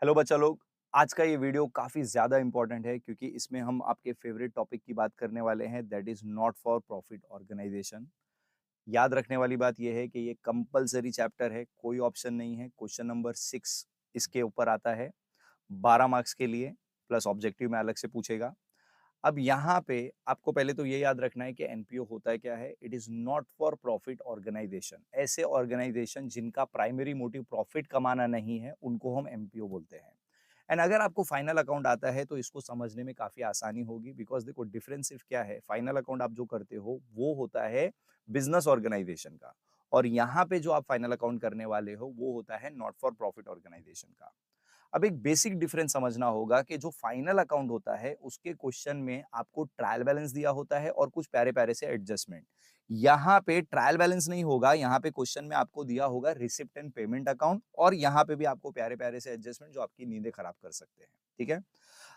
Hello बच्चा लोग। आज का ये वीडियो काफ़ी ज़्यादा इम्पोर्टेंट है क्योंकि इसमें हम आपके फेवरेट टॉपिक की बात करने वाले हैं, that is not for profit organization. याद रखने वाली बात ये है कि ये कंपल्सरी चैप्टर है, कोई ऑप्शन नहीं है। क्वेश्चन नंबर 6 इसके ऊपर आता है, 12 मार्क्स के लिए, प्लस ऑब्जेक्टिव में अलग से पूछेगा। अब यहाँ पे आपको पहले तो ये याद रखना है कि एनपीओ होता क्या है। It is not for profit organization. ऐसे ऑर्गेनाइजेशन जिनका प्राइमरी मोटिव प्रॉफिट कमाना नहीं है, उनको हम एमपीओ बोलते हैं। एंड अगर आपको फाइनल अकाउंट आता है तो इसको समझने में काफ़ी आसानी होगी, बिकॉज़ देखो डिफरेंस सिर्फ क्या है, फाइनल अकाउंट आप जो करते हो वो होता है बिज़नेस ऑर्गेनाइजेशन का, और यहाँ पे जो आप फाइनल अकाउंट करने वाले हो वो होता है नॉट फॉर प्रॉफिट ऑर्गेनाइजेशन का। अब एक बेसिक डिफरेंस समझना होगा कि जो फाइनल अकाउंट होता है उसके क्वेश्चन में आपको ट्रायल बैलेंस दिया होता है और कुछ प्यारे-प्यारे से एडजस्टमेंट। यहाँ पे ट्रायल बैलेंस नहीं होगा, यहाँ पे क्वेश्चन में आपको दिया होगा रिसिप्ट एंड पेमेंट अकाउंट, और यहाँ पे भी आपको प्यारे-प्यारे से एडजस्टमेंट जो आपकी नींदें खराब कर सकते हैं। ठीक है?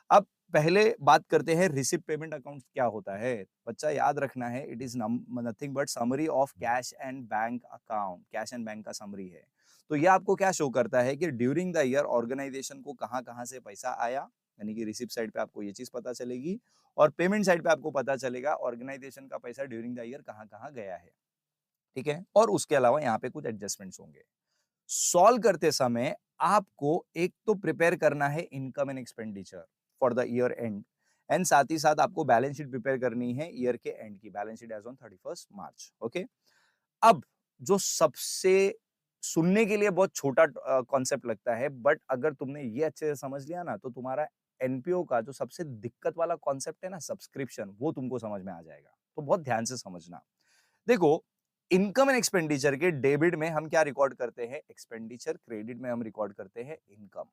अब पहले बात करते हैं रिसिप्ट पेमेंट अकाउंट क्या होता है। बच्चा याद रखना है, it is nothing but summary of cash and bank account. Cash and bank का समरी है। तो ये आपको क्या शो करता है कि ड्यूरिंग द ईयर ऑर्गेनाइजेशन को कहाँ कहाँ से पैसा आया, यानी कि रिसिप्ट साइड पे आपको ये चीज पता चलेगी, और पेमेंट साइड पे आपको पता चलेगा ऑर्गेनाइजेशन का पैसा ड्यूरिंग द ईयर कहाँ कहाँ गया है। ठीक है, और उसके अलावा यहाँ पे कुछ एडजस्टमेंट्स होंगे। सॉल्व करते समय आपको एक तो प्रिपेयर करना है income and expenditure for the year and, and साथ ही साथ आपको बैलेंस शीट प्रिपेयर करनी है ईयर के एंड की, balance sheet as on 31 March. Okay. अब जो सबसे सुनने के लिए बहुत छोटा कॉन्सेप्ट लगता है, बट अगर तुमने ये अच्छे से समझ लिया ना तो तुम्हारा एनपीओ का जो सबसे दिक्कत वाला कॉन्सेप्ट है ना, सब्सक्रिप्शन, वो तुमको समझ में आ जाएगा। तो बहुत ध्यान से समझना। देखो, इनकम एंड एक्सपेंडिचर के डेबिट में हम क्या रिकॉर्ड करते हैं, एक्सपेंडिचर। क्रेडिट में हम रिकॉर्ड करते हैं इनकम।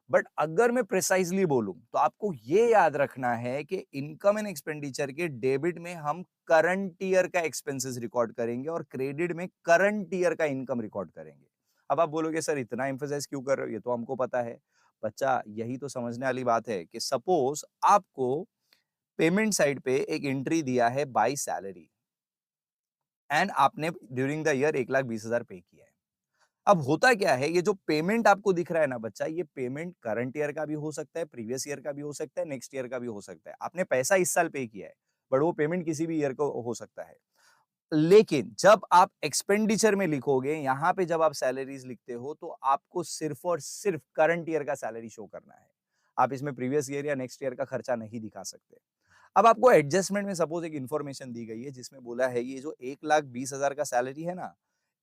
बट अगर मैं प्रिसाइजली बोलूं तो आपको ये याद रखना है कि इनकम एंड एक्सपेंडिचर के डेबिट में हम करंट ईयर का एक्सपेंसेस रिकॉर्ड करेंगे और क्रेडिट में करंट ईयर का इनकम रिकॉर्ड करेंगे। अब आप बोलोगे सर इतना एम्फेसाइज क्यों कर रहे हो, ये तो हमको पता है। बच्चा, यही तो समझने वाली बात है कि सपोज आपको पेमेंट साइड पे एक एंट्री दिया है बाय सैलरी, एंड आपने ड्यूरिंग द ईयर 1,20,000 पे किया है। अब होता क्या है, ये जो पेमेंट आपको दिख रहा है ना बच्चा, ये पेमेंट करंट ईयर का भी हो सकता है, प्रीवियस ईयर का भी हो सकता है, नेक्स्ट ईयर का भी हो सकता है। आपने पैसा इस साल पे किया है, बट वो पेमेंट किसी भी ईयर को हो सकता है। लेकिन जब आप एक्सपेंडिचर में लिखोगे, यहां पे जब आप सैलरीज लिखते हो तो आपको सिर्फ और सिर्फ करंट ईयर का सैलरी शो करना है। आप इसमें प्रीवियस ईयर या नेक्स्ट ईयर का खर्चा नहीं दिखा सकते। अब आपको एडजस्टमेंट में सपोज एक इन्फॉर्मेशन दी गई है जिसमें बोला है ये जो 1,20,000 का सैलरी है ना,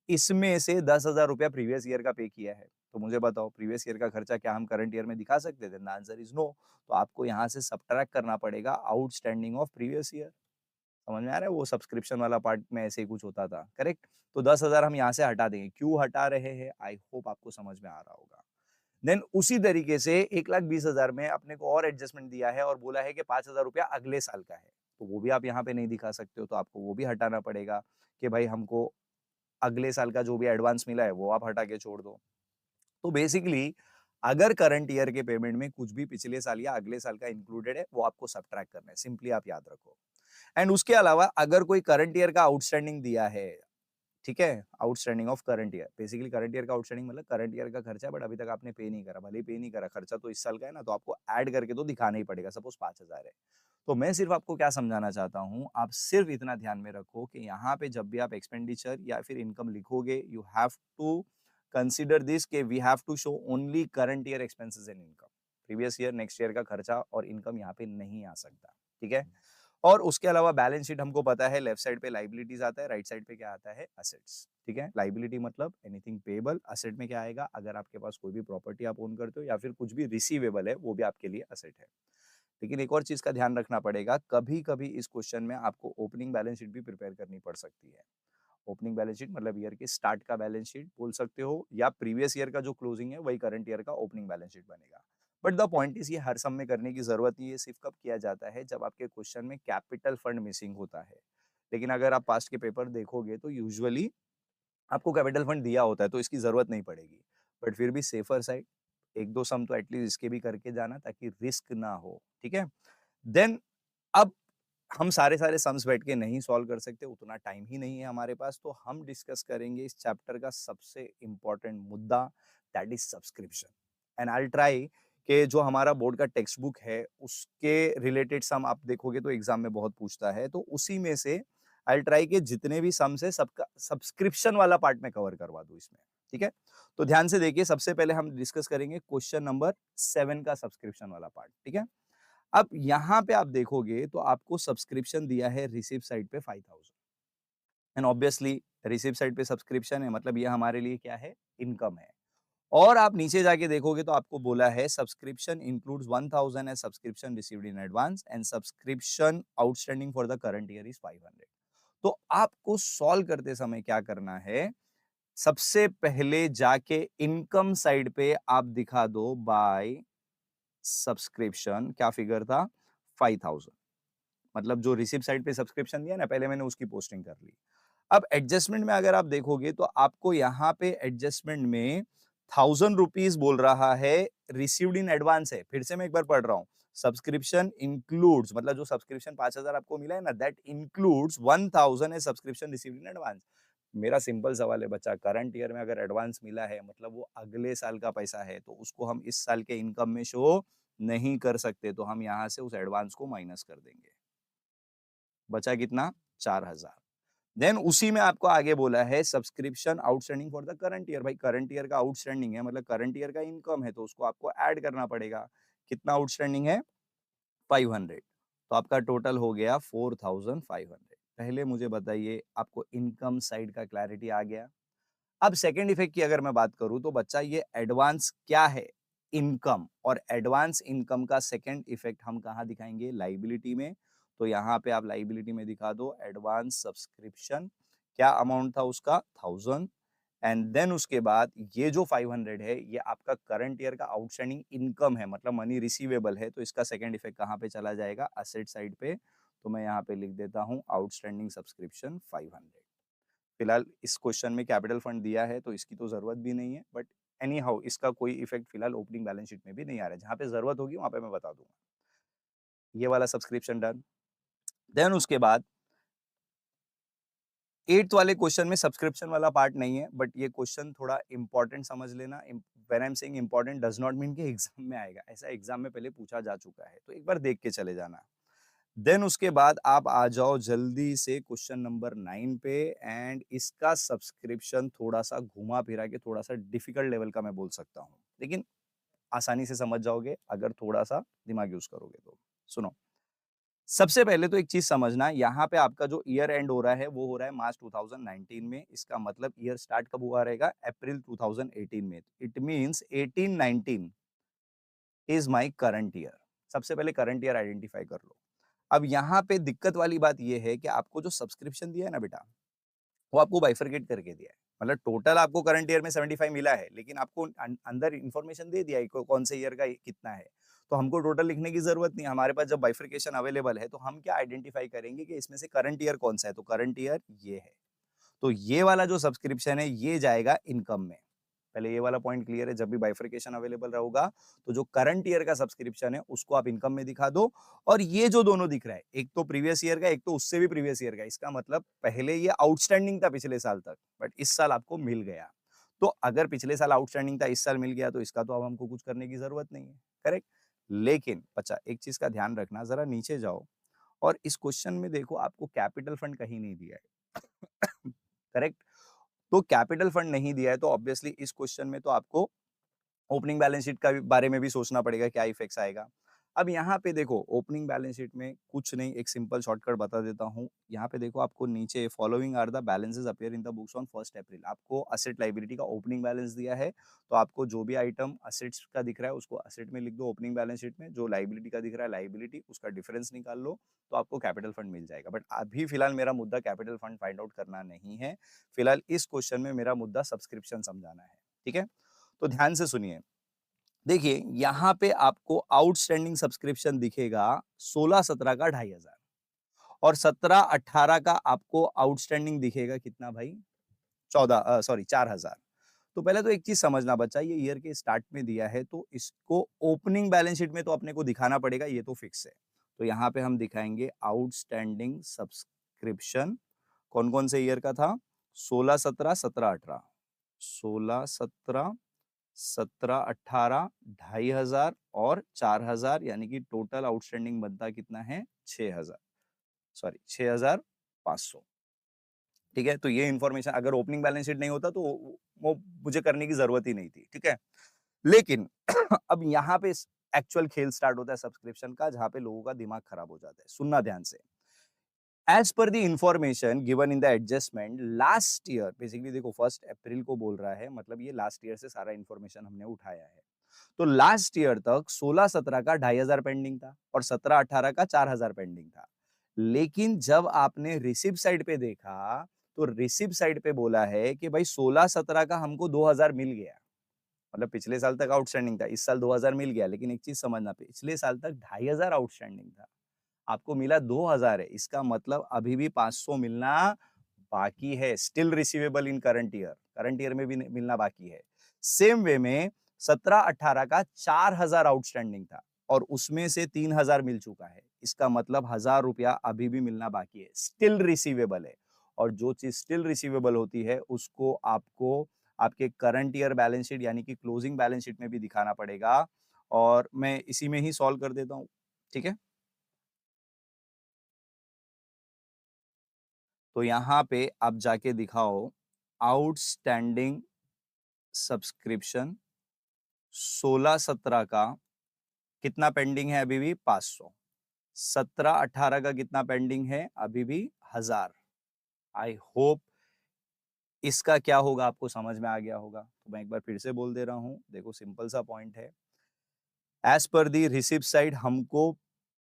इसमें से 10,000 रुपया प्रीवियस ईयर का पे किया है। तो मुझे बताओ, प्रीवियस ईयर का खर्चा क्या हम करंट ईयर में दिखा सकते थे? The answer is no. तो आपको यहाँ से सब्ट्रैक्ट करना पड़ेगा आउटस्टैंडिंग ऑफ प्रीवियस ईयर। समझ में आ रहा है? वो सब्सक्रिप्शन वाला पार्ट में ऐसे ही कुछ होता था, करेक्ट? तो 10,000 हम यहाँ से हटा देंगे। क्यों हटा रहे हैं? आई होप आपको समझ में आ रहा होगा। देन उसी तरीके से 1,20,000 में अपने को और एडजस्टमेंट दिया है और बोला है कि 5,000 रुपया अगले साल का है। तो वो भी आप यहाँ पे नहीं दिखा सकते हो, तो आपको वो भी हटाना पड़ेगा कि भाई हमको अगले साल का जो भी एडवांस मिला है वो आप हटा के छोड़ दो। तो बेसिकली अगर करंट ईयर के पेमेंट में कुछ भी पिछले साल या अगले साल का इंक्लूडेड है, वो आपको सब्ट्रैक्ट करना है। सिंपली आप याद रखो। एंड उसके अलावा अगर कोई करंट ईयर का आउटस्टैंडिंग दिया है, ठीक है, outstanding of current year, basically current year का आउटस्टैंडिंग मतलब करंट ईयर का खर्चा, बट अभी तक आपने पे नहीं करा, भले ही पे नहीं करा, खर्चा तो इस साल का है ना, तो आपको ऐड करके तो दिखाना ही पड़ेगा। सपोज 5,000 है, तो मैं सिर्फ आपको क्या समझाना चाहता हूँ, आप सिर्फ इतना ध्यान में रखो कि यहाँ पे जब भी आप एक्सपेंडिचर या फिर इनकम लिखोगे, you have to consider this के we have to show only current year expenses and income. Previous year, next year का खर्चा और इनकम यहाँ पे नहीं आ सकता। ठीक है। और उसके अलावा बैलेंस शीट हमको पता है, लेफ्ट साइड पे लाइबिलिटीज आता है, राइट साइड पे क्या आता है, असेट्स। ठीक है। लाइबिलिटी मतलब एनीथिंग पेएबल, असेट में क्या आएगा, अगर आपके पास कोई भी प्रॉपर्टी आप ओन करते हो या फिर कुछ भी रिसीवेबल है, वो भी आपके लिए असेट है। लेकिन एक और चीज का ध्यान रखना पड़ेगा, कभी कभी इस क्वेश्चन में आपको ओपनिंग बैलेंस शीट भी प्रिपेयर करनी पड़ सकती है। ओपनिंग बैलेंस शीट मतलब ईयर के स्टार्ट का बैलेंस शीट बोल सकते हो, या प्रीवियस ईयर का जो क्लोजिंग है वही करंट ईयर का ओपनिंग बैलेंस शीट बनेगा। बट द पॉइंट इज, ये हर सम में करने की जरूरत नहीं है, सिर्फ कब किया जाता है जब आपके क्वेश्चन में कैपिटल फंड मिसिंग होता है। लेकिन अगर आप पास्ट के पेपर देखोगे तो यूजुअली आपको कैपिटल फंड दिया होता है, तो इसकी जरूरत नहीं पड़ेगी। बट फिर भी सेफर साइड एक दो सम तो एटलीस्ट इसके भी करके जाना, ताकि रिस्क ना हो। ठीक है। देन अब हम सारे सम्स बैठ के नहीं सॉल्व कर सकते, उतना टाइम ही नहीं है हमारे पास, तो हम डिस्कस करेंगे इस चैप्टर का सबसे इंपॉर्टेंट मुद्दा, that is subscription. And I will try कि जो हमारा बोर्ड का टेक्स्ट बुक है उसके रिलेटेड सम आप देखोगे तो एग्जाम में बहुत पूछता है, तो उसी में से आई विल ट्राई कि जितने भी सम्स है सबका सब्सक्रिप्शन वाला पार्ट में कवर करवा दूं इसमें, ठीक है। तो ध्यान से देखिए, सबसे पहले हम डिस्कस करेंगे क्वेश्चन नंबर 7 का सब्सक्रिप्शन वाला पार्ट, ठीक है। अब यहाँ पे आप देखोगे तो आपको सब्सक्रिप्शन दिया है रिसीव साइड पे 5000 एंड ऑब्वियसली रिसीव साइड पे सब्सक्रिप्शन है, मतलब ये हमारे लिए क्या है, इनकम है। और आप नीचे जाके देखोगे तो आपको बोला है subscription includes 1000 as subscription received in advance and subscription outstanding for the current year is 500। तो आपको सॉल्व करते समय क्या करना है, सबसे पहले जाके इनकम साइड पे आप दिखा दो बाय सब्सक्रिप्शन, क्या फिगर था, 5000। मतलब जो रिसिप्ट साइड पे सब्सक्रिप्शन दिया ना, पहले मैंने उसकी पोस्टिंग कर ली। अब एडजस्टमेंट में अगर आप देखोगे तो आपको यहाँ पे एडजस्टमेंट में 1000 रुपीज बोल रहा है, रिसीव्ड इन एडवांस है। फिर से मैं एक बार पढ़ रहा हूँ, सब्सक्रिप्शन इंक्लूड्स, मतलब जो सब्सक्रिप्शन 5000 आपको मिला है ना, दैट इंक्लूड्स 1000 है सब्सक्रिप्शन रिसीव्ड इन एडवांस। मेरा सिंपल सवाल है बच्चा, करंट ईयर में अगर एडवांस मिला है मतलब वो अगले साल का पैसा है, तो उसको हम इस साल के इनकम में शो नहीं कर सकते, तो हम यहाँ से उस एडवांस को माइनस कर देंगे। बचा कितना, 4000। देन उसी में आपको आगे बोला है subscription outstanding for the current year. भाई करंट ईयर का आउटस्टैंडिंग है, मतलब करंट ईयर का इनकम है, तो उसको आपको ऐड करना पड़ेगा। कितना आउटस्टैंडिंग है, 500। तो आपका टोटल हो गया 4500। पहले मुझे बताइए, आपको इनकम साइड का क्लैरिटी आ गया। अब सेकंड इफेक्ट की अगर मैं बात करूं तो बच्चा ये एडवांस क्या है, इनकम, और एडवांस इनकम का सेकंड इफेक्ट हम कहां दिखाएंगे, लाइबिलिटी में। तो यहाँ पे आप लाइबिलिटी में दिखा दो एडवांस सब्सक्रिप्शन, क्या अमाउंट था उसका, 1000, एंड देन उसके बाद ये जो 500 है ये आपका करंट ईयर का आउटस्टैंडिंग इनकम है, मतलब मनी रिसीवेबल है, तो इसका सेकंड इफेक्ट कहाँ पे चला जाएगा, असेट साइड पे। तो मैं यहाँ पे लिख देता हूँ आउटस्टैंडिंग सब्सक्रिप्शन 500। फिलहाल इस क्वेश्चन में कैपिटल फंड दिया है तो इसकी तो जरूरत भी नहीं है, बट एनी हाउ इसका कोई इफेक्ट फिलहाल ओपनिंग बैलेंस शीट में भी नहीं आ रहा है, जहां पे जरूरत होगी वहां पे मैं बता दूंगा। ये वाला सब्सक्रिप्शन डन। देन उसके बाद 8th वाले क्वेश्चन में सब्सक्रिप्शन वाला पार्ट नहीं है, बट ये क्वेश्चन थोड़ा इंपॉर्टेंट समझ लेना। When I am saying important does not mean कि एग्जाम में आएगा, ऐसा एग्जाम में पहले पूछा जा चुका है, तो एक बार देख के चले जाना। देन उसके बाद आप आ जाओ जल्दी से क्वेश्चन नंबर 9 पे, एंड इसका सब्सक्रिप्शन थोड़ा सा घुमा फिरा के थोड़ा सा डिफिकल्ट लेवल का मैं बोल सकता हूँ, लेकिन आसानी से समझ जाओगे अगर थोड़ा सा दिमाग यूज करोगे तो। सुनो, सबसे पहले तो एक चीज समझना, यहाँ पे आपका जो ईयर एंड हो रहा है वो हो रहा है मार्च 2019 में। इसका मतलब ईयर स्टार्ट कब हुआ रहेगा, अप्रैल 2018 में। It means 18-19 is my current year. सबसे पहले करंट ईयर आइडेंटिफाई कर लो। अब यहाँ पे दिक्कत वाली बात ये है कि आपको जो सब्सक्रिप्शन दिया है ना बेटा, वो आपको बाइफरकेट करके दिया है। मतलब टोटल आपको करंट ईयर में 75 मिला है, लेकिन आपको अंदर इंफॉर्मेशन दे दिया है कौन से ईयर का कितना है। तो हमको टोटल लिखने की जरूरत नहीं है, हमारे पास जब बाइफरकेशन अवेलेबल है तो हम क्या आइडेंटिफाई करेंगे कि इसमें से करंट ईयर कौन सा है, तो करंट ईयर ये है। तो ये वाला जो सब्सक्रिप्शन है ये जाएगा इनकम में। पहले ये वाला पॉइंट क्लियर है, जब भी बाइफरकेशन अवेलेबल रहेगा तो जो करंट ईयर का सब्सक्रिप्शन है उसको आप इनकम में दिखा दो। और ये जो दोनों दिख रहा है, एक तो प्रीवियस ईयर का, एक तो उससे भी प्रीवियस ईयर का, इसका मतलब पहले ये आउटस्टैंडिंग था पिछले साल तक, बट इस साल आपको मिल गया। तो अगर पिछले साल आउटस्टैंडिंग था, इस साल मिल गया, तो इसका तो अब हमको कुछ करने की जरूरत नहीं है, करेक्ट। लेकिन बच्चा एक चीज का ध्यान रखना, जरा नीचे जाओ और इस क्वेश्चन में देखो, आपको कैपिटल फंड कहीं नहीं दिया है। करेक्ट। तो कैपिटल फंड नहीं दिया है तो ऑब्वियसली इस क्वेश्चन में तो आपको ओपनिंग बैलेंस शीट का बारे में भी सोचना पड़ेगा, क्या इफेक्ट्स आएगा। अब यहाँ पे देखो ओपनिंग बैलेंस शीट में कुछ नहीं, एक सिंपल शॉर्टकट बता देता हूँ। यहाँ पे देखो आपको नीचे following are the balances appear in the books on 1 April, आपको असेट लाइबिलिटी का ओपनिंग बैलेंस दिया है। तो आपको जो भी आइटम असेट्स का दिख रहा है उसको असेट में लिख दो ओपनिंग बैलेंस शीट में, जो लाइबिलिटी का दिख रहा है लाइबिलिटी, उसका डिफरेंस निकाल लो, तो आपको कैपिटल फंड मिल जाएगा। बट अभी फिलहाल मेरा मुद्दा कैपिटल फंड फाइंड आउट करना नहीं है, फिलहाल इस क्वेश्चन में मेरा मुद्दा सब्सक्रिप्शन समझाना है, ठीक है। तो ध्यान से सुनिए, देखिए यहाँ पे आपको आउटस्टैंडिंग सब्सक्रिप्शन दिखेगा 16-17 का 2500, और 17-18 का आपको आउटस्टैंडिंग दिखेगा कितना भाई, 4000। तो पहले तो एक चीज समझना बच्चा, ये ईयर के स्टार्ट में दिया है तो इसको ओपनिंग बैलेंस शीट में तो अपने को दिखाना पड़ेगा, ये तो फिक्स है। तो यहाँ पे हम दिखाएंगे आउटस्टैंडिंग सब्सक्रिप्शन, कौन कौन से ईयर का था, 16-17, 17-18, 16-17, 17, 18, 2,500 और 4,000, यानी कि टोटल आउटस्टैंडिंग बनता कितना है? 6,000, सॉरी 6,500। ठीक है, तो ये इन्फॉर्मेशन अगर ओपनिंग बैलेंस शीट नहीं होता तो वो मुझे करने की जरूरत ही नहीं थी। ठीक है, लेकिन अब यहाँ पे एक्चुअल खेल स्टार्ट होता है सब्सक्रिप्शन का, जहां पे लोगों का दिमाग खराब हो जाता है। सुनना ध्यान से। As per the information given in the adjustment last year, basically देखो 1 अप्रैल को बोल रहा है, मतलब ये लास्ट ईयर से सारा इंफॉर्मेशन हमने उठाया है। तो लास्ट ईयर तक 16-17 का 2,500 पेंडिंग था और 17-18 का 4,000 पेंडिंग था। लेकिन जब आपने रिसिप्ट साइड पे देखा, तो रिसिप्ट साइड पे बोला है कि भाई 16-17 का हमको 2,000 मिल गया। मतलब पिछले साल तक आउटस्टैंडिंग था, इस साल 2,000 मिल गया, लेकिन एक चीज समझना, पिछले साल तक 2,500 आउटस्टैंडिंग था, आपको मिला 2,000 है, इसका मतलब अभी भी 500 मिलना बाकी है, स्टिल रिसीवेबल इन करंट ईयर में भी मिलना बाकी है। सेम वे में 17-18 का 4,000 आउटस्टैंडिंग था और उसमें से 3,000 मिल चुका है, इसका मतलब 1,000 रुपया अभी भी मिलना बाकी है, स्टिल रिसीवेबल है। और जो चीज स्टिल रिसीवेबल होती है उसको आपको आपके करंट ईयर बैलेंस शीट यानी कि क्लोजिंग बैलेंस शीट में भी दिखाना पड़ेगा, और मैं इसी में ही सॉल्व कर देता हूं। ठीक है, तो यहां पे आप जाके दिखाओ आउटस्टैंडिंग सब्सक्रिप्शन 16-17 का कितना पेंडिंग है? अभी भी 500। 17-18 का कितना पेंडिंग है? अभी भी 1,000। आई होप इसका क्या होगा आपको समझ में आ गया होगा। तो मैं एक बार फिर से बोल दे रहा हूं, देखो सिंपल सा पॉइंट है। एज पर दी रिसिप्ट साइड हमको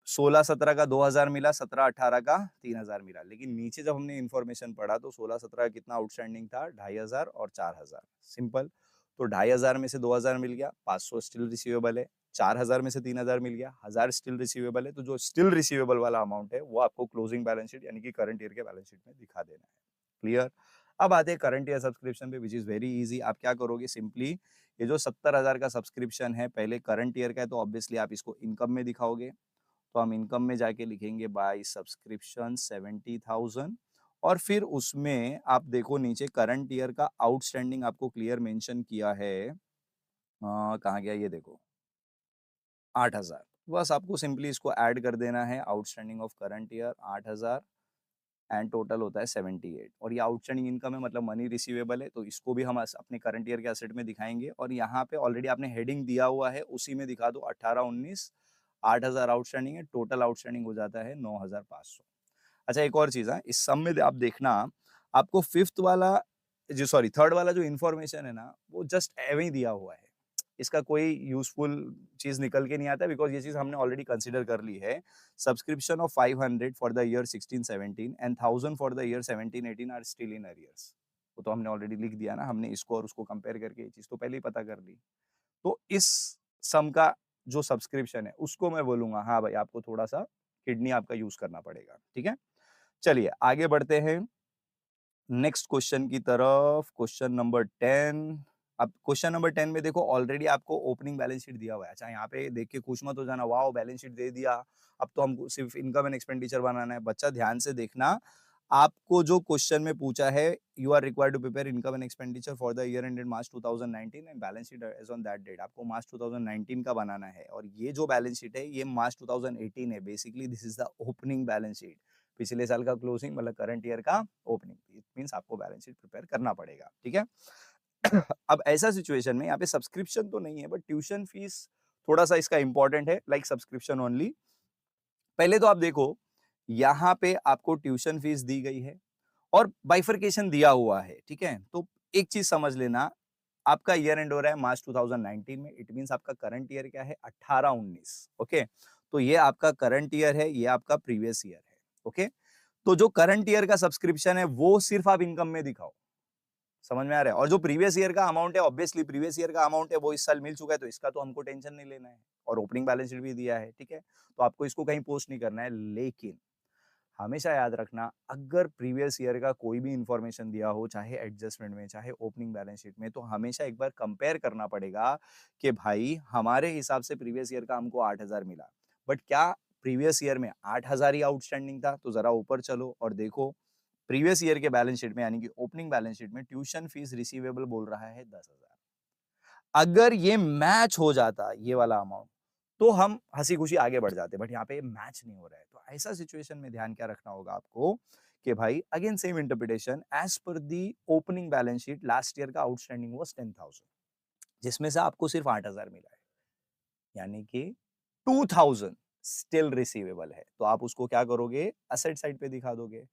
16-17 का 2,000 मिला, 17-18 का 3,000 मिला, लेकिन नीचे जब हमने इन्फॉर्मेशन पढ़ा तो 16-17 का कितना आउटस्टैंडिंग था? 2,500 और 4,000। सिंपल। तो 2,500 में से 2,000 मिल गया, 500 स्टिल रिसीवेबल है। 4,000 में से 3,000 मिल गया, 1,000 स्टिल रिसीवेबल है। तो जो स्टिल रिसीवेबल वाला अमाउंट है वो आपको क्लोजिंग बैलेंस शीट यानी कि करंट ईयर के बैलेंस शीट में दिखा देना है। क्लियर? अब आते हैं करंट ईयर सब्सक्रिप्शन पे, विच इज वेरी इजी। आप क्या करोगे? सिंपली ये जो 70,000 का सब्सक्रिप्शन है पहले करंट ईयर का है, तो ऑब्वियसली आप इसको इनकम में दिखाओगे। तो हम इनकम में जाके लिखेंगे बाय सब्सक्रिप्शन 70,000, और फिर उसमें आप देखो नीचे करंट ईयर का आउटस्टैंडिंग आपको क्लियर मेंशन किया है। कहाँ गया ये देखो, 8,000। बस आपको सिंपली इसको ऐड कर देना है, outstanding of current year 8,000 and total होता है 78। और ये आउटस्टैंडिंग इनकम है, मतलब मनी रिसीवेबल है, तो इसको भी हम अपने करंट ईयर के एसेट में दिखाएंगे। और यहाँ पे ऑलरेडी आपने हेडिंग दिया हुआ है, उसी में दिखा दो 18-19, 8,000 आउटस्टैंडिंग है, टोटल आउटस्टैंडिंग हो जाता है 9,500। अच्छा, एक और चीज है इस सम में, आप देखना आपको फिफ्थ वाला जो सॉरी थर्ड वाला जो इन्फॉर्मेशन है ना, वो जस्ट एवे ही दिया हुआ है, इसका कोई यूजफुल चीज निकल के नहीं आता, बिकॉज ये चीज हमने ऑलरेडी कंसिडर कर ली है। Subscription of 500 for the year 16-17 and 1,000 for the year 17-18 are still in arrears. वो तो हमने ऑलरेडी लिख दिया ना, हमने इसको और उसको कंपेयर करके ये चीज तो पहले ही पता कर ली। तो इस सम का जो सब्सक्रिप्शन है उसको मैं बोलूंगा हाँ भाई आपको थोड़ा सा किडनी आपका यूज करना पड़ेगा। ठीक है, चलिए आगे बढ़ते हैं नेक्स्ट क्वेश्चन की तरफ। Question number 10। अब क्वेश्चन नंबर 10 में देखो ऑलरेडी आपको ओपनिंग बैलेंस शीट दिया हुआ है। अच्छा, यहाँ पे देख के खुश मत हो जाना, वाओ बैलेंस शीट दे दिया, अब तो हमको सिर्फ इनकम एंड एक्सपेंडिचर बनाना है। बच्चा ध्यान से देखना, आपको जो क्वेश्चन में पूछा है, you are required to prepare income and expenditure for the year ended March 2019 and balance sheet as on that date. आपको मार्च 2019 का बनाना है, और ये जो बैलेंस शीट है ये मार्च 2018 है। Basically this is the opening balance sheet, पिछले साल का क्लोजिंग मतलब करंट ईयर का ओपनिंग। इट मींस आपको बैलेंस शीट प्रिपेयर करना पड़ेगा। ठीक है, अब ऐसा सिचुएशन में यहाँ पे सब्सक्रिप्शन तो नहीं है, बट ट्यूशन फीस थोड़ा सा इसका इंपॉर्टेंट है, लाइक सब्सक्रिप्शन ओनली। पहले तो आप देखो यहाँ पे आपको ट्यूशन फीस दी गई है और बाइफरकेशन दिया हुआ है। ठीक है, तो एक चीज समझ लेना, आपका ईयर एंड हो रहा है मार्च 2019 में, इट मींस आपका करंट ईयर क्या है? 18-19। ओके, तो ये आपका करंट ईयर है, ये आपका प्रीवियस ईयर है। ओके, तो जो करंट ईयर का सब्सक्रिप्शन है वो सिर्फ आप इनकम में दिखाओ। समझ में आ रहा है? और जो प्रीवियस ईयर का अमाउंट है, ऑब्वियसली प्रीवियस ईयर का अमाउंट है वो इस साल मिल चुका है, तो इसका तो हमको टेंशन नहीं लेना है, और ओपनिंग बैलेंस शीट भी दिया है। ठीक है, तो आपको इसको कहीं पोस्ट नहीं करना है। लेकिन हमेशा याद रखना, अगर प्रीवियस ईयर का कोई भी इंफॉर्मेशन दिया हो, चाहे एडजस्टमेंट में चाहे ओपनिंग बैलेंस शीट में, तो हमेशा एक बार कंपेयर करना पड़ेगा कि भाई हमारे हिसाब से प्रीवियस ईयर का हमको 8,000 मिला, बट क्या प्रीवियस ईयर में 8,000 ही आउटस्टैंडिंग था? तो जरा ऊपर चलो और देखो, प्रीवियस ईयर के बैलेंस शीट में यानी कि ओपनिंग बैलेंस शीट में ट्यूशन फीस रिसीवेबल बोल रहा है 10,000। अगर ये मैच हो जाता ये वाला अमाउंट, तो हम हँसी-खुशी आगे बढ़ जाते, बट यहाँ पे मैच नहीं हो रहा है। तो ऐसा सिचुएशन में ध्यान क्या रखना होगा आपको कि भाई again same interpretation as per the opening balance sheet last year का आउटस्टैंडिंग वाज़ 10,000 जिसमें से आपको सिर्फ 8,000 मिला है। यानी कि 2000 स्टिल रिसीवेबल है। तो आप उसको क्या करोगे? एसेट साइड पे दिखा दोगे।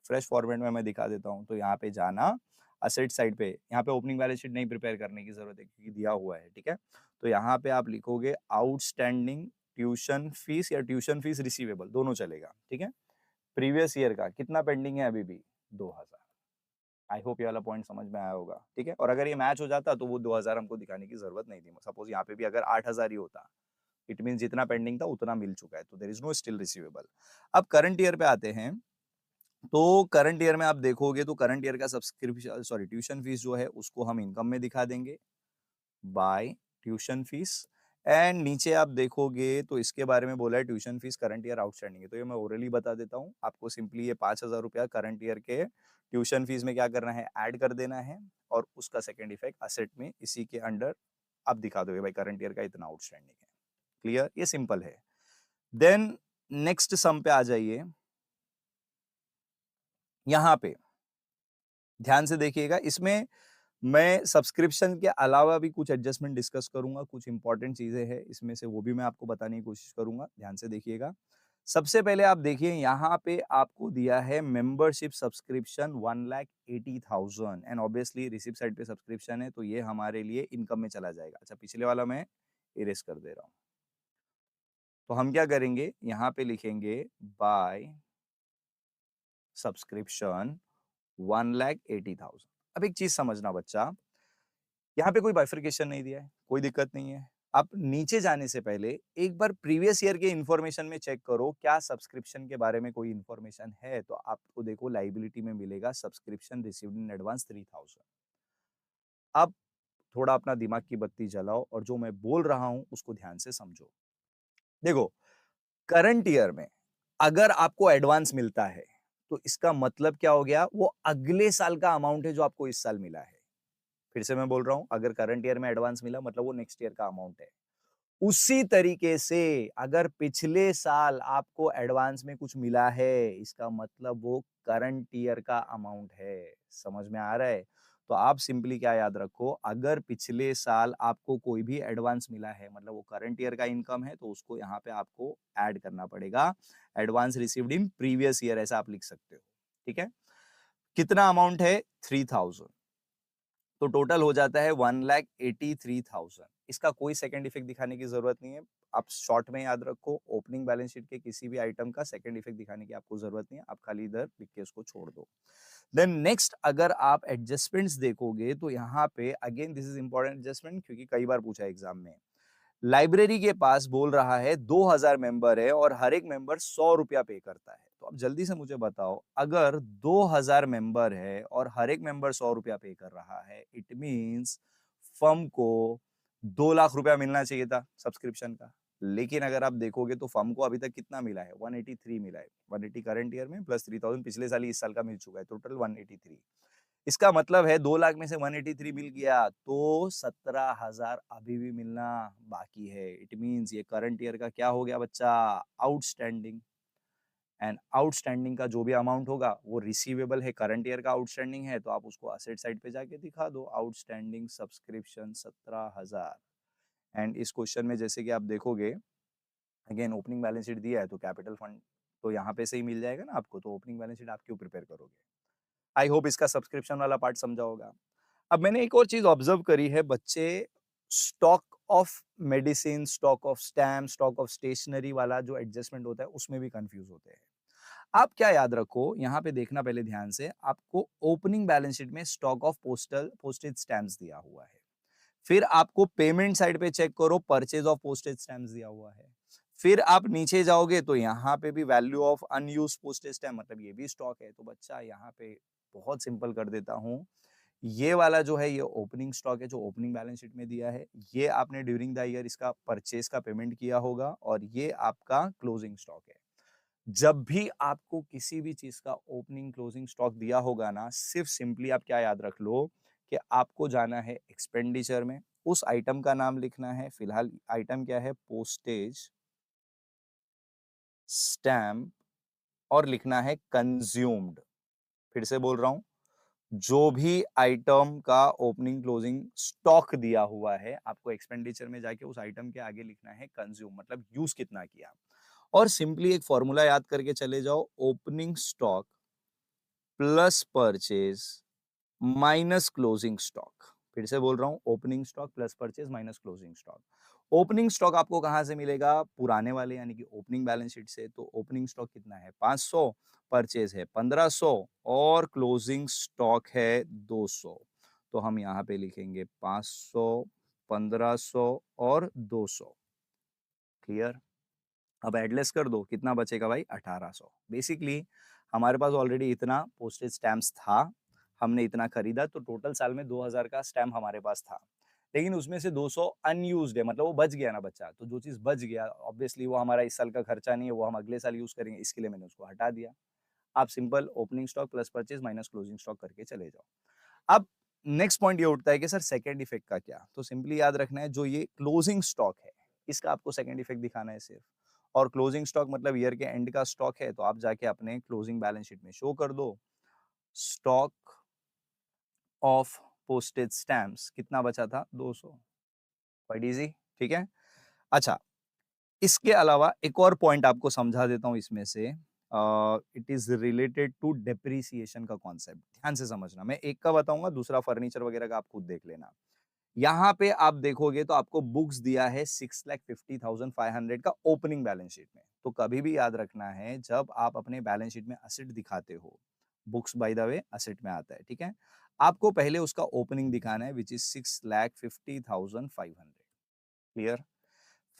फ्रेश फॉर्मेट में मैं दिखा देता हूँ। तो यहाँ पे जाना, एसेट साइड पे, यहाँ पे ओपनिंग बैलेंस शीट नहीं प्रिपेयर करने की ज़रूरत है क्योंकि दिया हुआ है, ठीक है? तो यहाँ पे आप लिखोगे आउटस्टैंडिंग ट्यूशन फीस या ट्यूशन फीस रिसीवेबल दोनों चलेगा, ठीक है? प्रीवियस ईयर का कितना पेंडिंग है अभी भी? 2000। आई होप ये वाला पॉइंट समझ में आया होगा, ठीक है? और अगर ये मैच हो जाता तो वो 2000 हमको दिखाने की ज़रूरत नहीं थी। सपोज़ यहाँ पे भी अगर 8000 ही होता, इट मीन्स जितना पेंडिंग था उतना मिल चुका है, तो there is no still receivable. अब करंट ईयर पे आते हैं, तो करंट ईयर में आप देखोगे तो करंट ईयर का सब्सक्रिप्शन सॉरी ट्यूशन फीस जो है उसको हम इनकम में दिखा देंगे बाय ट्यूशन फीस। एंड नीचे आप देखोगे तो इसके बारे में बोला है tuition fees current year outstanding है, तो ये मैं ओरली बता देता हूँ आपको। सिंपली ये 5000 रुपया करंट ईयर के ट्यूशन फीस में क्या करना है, ऐड कर देना है, और उसका सेकेंड इफेक्ट असेट में इसी के अंडर आप दिखा दोगे भाई करंट ईयर का इतना आउटस्टैंडिंग है। क्लियर? ये सिंपल है। देन नेक्स्ट सम पे आ जाइए। यहां पे ध्यान से देखिएगा, इसमें मैं सब्सक्रिप्शन के अलावा भी कुछ एडजस्टमेंट डिस्कस करूंगा, कुछ इंपॉर्टेंट चीजें हैं इसमें से, वो भी मैं आपको बताने की कोशिश करूंगा। ध्यान से देखिएगा। सबसे पहले आप देखिए यहाँ पे आपको दिया है membership subscription 1,80,000 and obviously receipt side पे सब्सक्रिप्शन है, तो ये हमारे लिए इनकम में चला जाएगा। अच्छा, पिछले वाला मैं इरेज कर दे रहा हूँ। तो हम क्या करेंगे, यहाँ पे लिखेंगे बाय सब्सक्रिप्शन 1,80,000। अब एक चीज समझना बच्चा, यहाँ पे कोई बाइफरकेशन नहीं दिया है, कोई दिक्कत नहीं है। आप नीचे जाने से पहले एक बार प्रीवियस ईयर के इंफॉर्मेशन में चेक करो, क्या सब्सक्रिप्शन के बारे में कोई इंफॉर्मेशन है? तो आपको देखो लाइबिलिटी में मिलेगा सब्सक्रिप्शन रिसीव्ड इन एडवांस 3,000। अब थोड़ा अपना दिमाग की बत्ती जलाओ और जो मैं बोल रहा हूं उसको ध्यान से समझो। देखो, करंट ईयर में अगर आपको एडवांस मिलता है तो इसका मतलब क्या हो गया, वो अगले साल का अमाउंट है जो आपको इस साल मिला है। फिर से मैं बोल रहा हूं, अगर करंट ईयर में एडवांस मिला मतलब वो नेक्स्ट ईयर का अमाउंट है। उसी तरीके से अगर पिछले साल आपको एडवांस में कुछ मिला है, इसका मतलब वो करंट ईयर का अमाउंट है। समझ में आ रहा है? तो आप सिंपली क्या याद रखो, अगर पिछले साल आपको कोई भी एडवांस मिला है मतलब वो करंट ईयर का इनकम है, तो उसको यहाँ पे आपको ऐड करना पड़ेगा। Advance received in previous year ऐसा आप लिख सकते हो, ठीक है? कितना अमाउंट है? 3,000। तो टोटल हो जाता है 1,83,000। इसका कोई सेकंड इफेक्ट दिखाने की जरूरत नहीं है। आप शॉर्ट में याद रखो, ओपनिंग बैलेंस शीट के किसी भी आइटम का सेकंड इफेक्ट दिखाने की आपको जरूरत नहीं है, आप खाली इधर लिख के उसको छोड़ दो। देन नेक्स्ट अगर आप एडजस्टमेंट्स देखोगे तो यहाँ पे again this is important adjustment क्योंकि कई बार पूछा है एग्जाम में। लाइब्रेरी के पास बोल रहा है 2000 मेंबर है और हर एक मेंबर 100 रुपया पे करता है। तो अब जल्दी से मुझे बताओ, अगर 2000 मेंबर है और हर एक मेंबर 100 रुपया पे कर रहा है, इट मींस फर्म को 2 लाख रुपया मिलना चाहिए था सब्सक्रिप्शन का। लेकिन अगर आप देखोगे तो फर्म को अभी तक कितना मिला है? 183 मिला है। 180 करंट ईयर में प्लस 3000 पिछले साल ही इस साल का मिल चुका है, टोटल 183। इसका मतलब है 2 लाख में से 183 मिल गया तो 17,000 अभी भी मिलना बाकी है। इट मींस ये करंट ईयर का क्या हो गया बच्चा? आउटस्टैंडिंग। एंड आउटस्टैंडिंग का जो भी अमाउंट होगा वो रिसीवेबल है, करंट ईयर का आउटस्टैंडिंग है, तो आप उसको असेट साइड पे जाके दिखा दो, आउटस्टैंडिंग सब्सक्रिप्शन 17,000। एंड इस क्वेश्चन में जैसे कि आप देखोगे, अगेन ओपनिंग बैलेंस शीट दिया है तो कैपिटल फंड तो यहाँ पे से ही मिल जाएगा ना आपको, तो ओपनिंग बैलेंस शीट आप क्यों प्रिपेयर करोगे? आई होप इसका सब्सक्रिप्शन वाला पार्ट समझा होगा। अब मैंने एक और चीज ऑब्जर्व करी है बच्चे, stock of medicine, stock of stamp, stock of stationery वाला जो एडजस्टमेंट होता है उसमें भी कंफ्यूज होते हैं। आप क्या याद रखो, यहाँ पे देखना पहले ध्यान से, आपको ओपनिंग बैलेंस शीट में स्टॉक ऑफ पोस्टेज स्टैम्प्स दिया हुआ है। फिर आपको पेमेंट साइड पे चेक करो, परचेज ऑफ पोस्टेज स्टैम्प्स दिया हुआ है। फिर आप नीचे जाओगे तो यहाँ पे भी value of unused postage stamp, मतलब ये भी स्टॉक है। तो बच्चा यहाँ पे बहुत सिंपल कर देता हूँ, ये वाला जो है ये ओपनिंग स्टॉक है जो ओपनिंग बैलेंस शीट में दिया है। ये आपने ड्यूरिंग द ईयर इसका परचेज का पेमेंट किया होगा और ये आपका क्लोजिंग स्टॉक है। जब भी आपको किसी भी चीज का ओपनिंग क्लोजिंग स्टॉक दिया होगा ना, सिर्फ सिंपली आप क्या याद रख लो कि आपको जाना है एक्सपेंडिचर में, उस आइटम का नाम लिखना है। फिलहाल आइटम क्या है? पोस्टेज स्टैम्प, और लिखना है कंज्यूम्ड। फिर से बोल रहा हूं, जो भी आइटम का ओपनिंग क्लोजिंग स्टॉक दिया हुआ है, आपको एक्सपेंडिचर में जाके उस आइटम के आगे लिखना है कंज्यूम, मतलब यूज कितना किया। और सिंपली एक फॉर्मूला याद करके चले जाओ, opening stock plus purchase minus closing stock. फिर से बोल रहा हूं, opening stock plus purchase minus closing stock. Opening stock आपको कहां से मिलेगा? पुराने वाले यानी कि ओपनिंग बैलेंस शीट से। तो ओपनिंग स्टॉक कितना है? 500, परचेज है 1500 और क्लोजिंग स्टॉक है 200। तो हम यहां पे लिखेंगे 500, 1500 और 200। क्लियर? अब एडलेस कर दो, कितना बचेगा भाई? 1800। बेसिकली हमारे पास ऑलरेडी इतना पोस्टेज स्टैम्प्स था, हमने इतना खरीदा, तो टोटल साल में 2000 का स्टैम्प हमारे पास था। लेकिन उसमें से 200 अनयूज्ड है, मतलब वो बच गया ना बच्चा। तो जो चीज बच गया, ऑब्वियसली वो हमारा इस साल का खर्चा नहीं है, वो हम अगले साल यूज करेंगे, इसके लिए मैंने उसको हटा दिया। आप simple opening stock plus purchase minus closing stock करके चले जाओ। अब नेक्स्ट पॉइंट ये उठता है कि सर सेकंड इफेक्ट का क्या? तो सिंपली याद रखना है, जो ये क्लोजिंग स्टॉक है, इसका आपको सेकंड इफेक्ट दिखाना है सिर्फ। और क्लोजिंग स्टॉक मतलब ईयर के एंड का स्टॉक है, तो आप जाके अपने क्लोजिंग बैलेंस शीट में शो कर दो, स्टॉक ऑफ पोस्टेज स्टैम्प्स कितना बचा था? 200। क्वाइट इजी, ठीक है। अच्छा, इसके अलावा एक और पॉइंट आपको समझा देता हूं इसमें से। It is related to depreciation का कॉन्सेप्ट। ध्यान से समझना, मैं एक का बताऊंगा, दूसरा फर्नीचर वगैरह का आप खुद देख लेना। यहाँ पे आप देखोगे तो आपको बुक्स दिया है 6,50,500 का ओपनिंग बैलेंस शीट में। तो कभी भी याद रखना है, जब आप अपने बैलेंस शीट में असेट दिखाते हो, books by the way asset में आता है, ठीक है, आपको पहले उसका ओपनिंग दिखाना है, विच इज 6,50,500। क्लियर?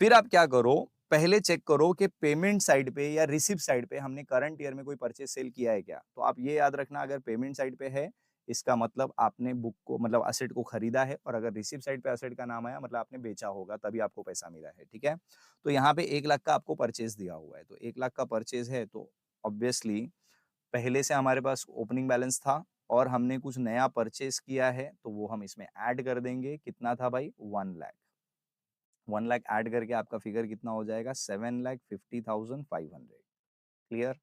फिर आप क्या करो, पहले चेक करो कि पेमेंट साइड पे या रिसिप्ट साइड पे हमने करंट ईयर में कोई परचेज सेल किया है क्या। तो आप ये याद रखना, अगर पेमेंट साइड पे है, इसका मतलब आपने बुक को, मतलब असेट को खरीदा है, और अगर रिसिप्ट साइड पे असेट का नाम आया, मतलब आपने बेचा होगा, तभी आपको पैसा मिला है, ठीक है। तो यहाँ पे 1 लाख का आपको परचेज दिया हुआ है, तो 1 लाख का परचेज है, तो ऑब्वियसली पहले से हमारे पास ओपनिंग बैलेंस था और हमने कुछ नया परचेज किया है, तो वो हम इसमें ऐड कर देंगे। कितना था भाई? 1 लाख। 1 लाख ऐड करके आपका फिगर कितना हो जाएगा? 7,50,500। क्लियर?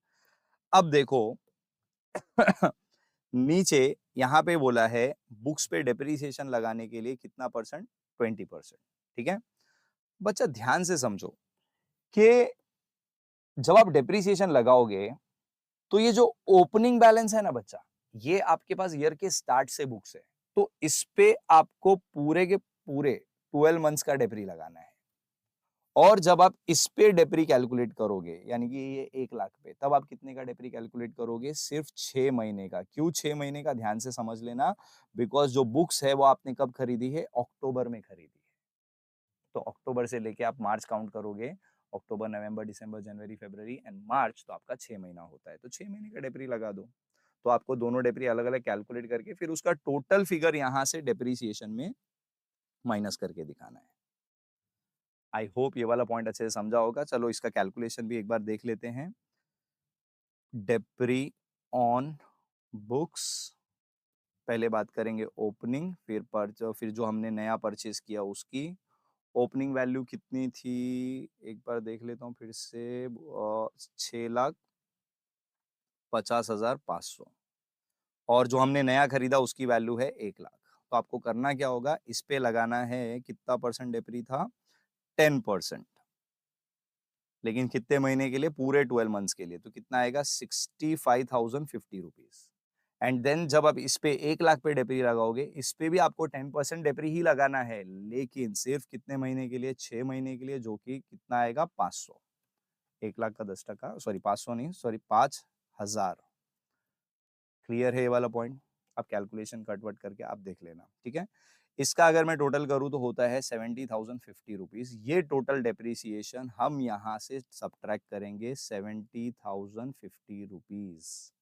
अब देखो नीचे यहां पे बोला है बुक्स पे डेप्रीसिएशन लगाने के लिए कितना परसेंट? 20%। ठीक है बच्चा, ध्यान से समझो कि जब आप डेप्रीसिएशन लगाओगे, तो ये जो ओपनिंग बैलेंस है ना बच्चा, ये आपके पास ईयर के स्टार्ट से बुक्स है, तो इस पे आपको पूरे के पूरे 12 मंथ्स का डेप्री लगाना है। और जब आप इस पे डेप्री कैलकुलेट करोगे, यानी कि ये 1 लाख पे, तब आप कितने का डेप्री कैलकुलेट करोगे? सिर्फ 6 महीने का। क्यों 6 महीने का? ध्यान से समझ लेना, बिकॉज जो बुक्स है वो आपने कब खरीदी है? अक्टूबर में खरीदी है। तो अक्टूबर से लेके आप मार्च काउंट करोगे, अक्टूबर, नवंबर, दिसंबर, जनवरी, फरवरी एंड मार्च, तो आपका 6 महीना होता है। तो 6 महीने का डेप्री लगा दो। तो आपको दोनों डेप्री अलग अलग कैलकुलेट करके फिर उसका टोटल फिगर यहां से डेप्रीसिएशन में माइनस करके दिखाना है। आई होप ये वाला पॉइंट अच्छे से समझा होगा। चलो इसका कैलकुलेशन भी एक बार देख लेते हैं। डेप्री ऑन बुक्स, पहले बात करेंगे ओपनिंग, फिर जो हमने नया परचेज किया उसकी ओपनिंग वैल्यू कितनी थी, एक बार देख लेता हूँ फिर से। 6,50,500, और जो हमने नया खरीदा उसकी वैल्यू है 1 लाख। तो आपको करना क्या होगा, इस पे लगाना है, कितना परसेंट डेप्री था? 10%। लेकिन कितने महीने के लिए? पूरे 12 मंथ्स के लिए। तो कितना आएगा? 65,050 रुपीज। एंड देन जब आप इस पे 1 लाख पे डेप्री लगाओगे, इस पे भी आपको 10% डेप्री ही लगाना है, लेकिन सिर्फ कितने महीने के लिए? 6 महीने के लिए, जो कि कितना आएगा? 500। 1 लाख का 10%, सॉरी 500 नहीं, सॉरी 5,000। क्लियर है ये वाला पॉइंट? आप कैलकुलेशन कटवट करके आप देख लेना, ठीक है। इसका अगर मैं टोटल करूं तो होता है 70,050 रुपीज। ये टोटल डेप्रीसिएशन हम यहां से सब्ट्रैक्ट करेंगे 70,050 रुपीज।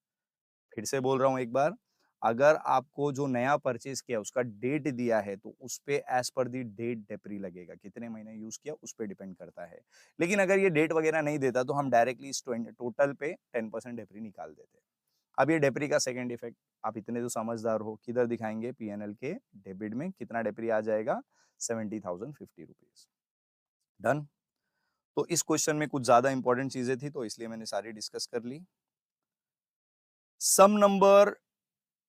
फिर से बोल रहा हूं एक बार, अगर आपको जो नया परचेज किया उसका डेट दिया है, तो उस पे एज पर दी डेट डेप्री लगेगा। कितने महीने यूज किया उस पे डिपेंड करता है। लेकिन अगर ये डेट वगैरह नहीं देता, तो हम डायरेक्टली इस टोटल पे 10% डेप्री निकाल देते हैं। अब ये डेप्री का सेकंड इफेक्ट, आप इतने तो समझदार हो, किधर दिखाएंगे? पीएनएल के डेबिट में कितना डेप्री आ जाएगा? 70,050 रुपीज। डन। तो इस क्वेश्चन में कुछ ज्यादा इंपॉर्टेंट चीजें थी तो इसलिए मैंने सारी डिस्कस कर ली। सम नंबर